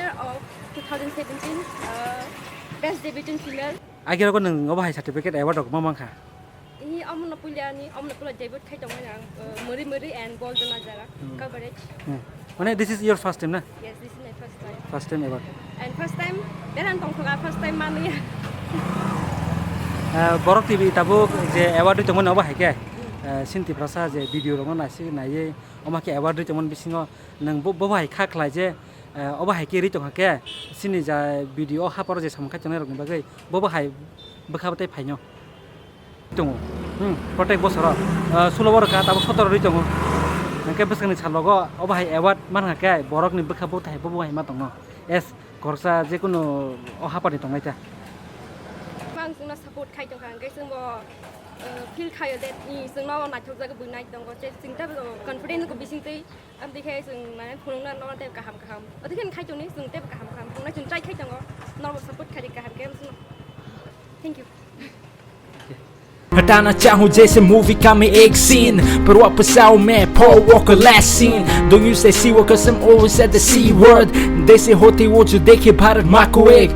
winner of 2017 Best Debutant Female. Akhirnya ko neng ngobah certificate award dok mamang kah. Ini omna pula debut khai tong yang muri and golden ajara coverage. Mana this is your first time na? Yes, this is my first time. First time award. And first time, beran tong thoga first time mani. Borok TV tabu je award itu cuma ngobah ke? Sinti prasa je video rongon nasi naye oma ke award itu cuma bisingo neng ngobah kah kelai je. Obah kiri cuma ke? Sini je video hapor je sama kah cuma rongon bagai ngobah bekah betai painyo. Tunggu, protek bos ora, solo bor kah tabu foto ri tunggu. Nangke bes kene chalogo obah award mana ke? Borok ni bekah bot hai bobo hai matong. Es korsa je kuno hapor ni tongai ta. Mang sung na support khai tong kang, kai sung bo feel khai that ni sung na na chok jaga bunai tong ko che sing ta confidence ko bising te am di khai sung na phulung na no te ka ham. Ati khen khai tong ni sung te ka ham phulung na chun trai khai tong ko no support khai ka ham ke sung. Thank you. हटाना चाहूँ जैसे movie का मैं एक scene पर वापस आऊँ मैं Paul Walker last scene Don't use that C word cause I'm always at the C word देसे होते वो जो देखे भारत माँ को एक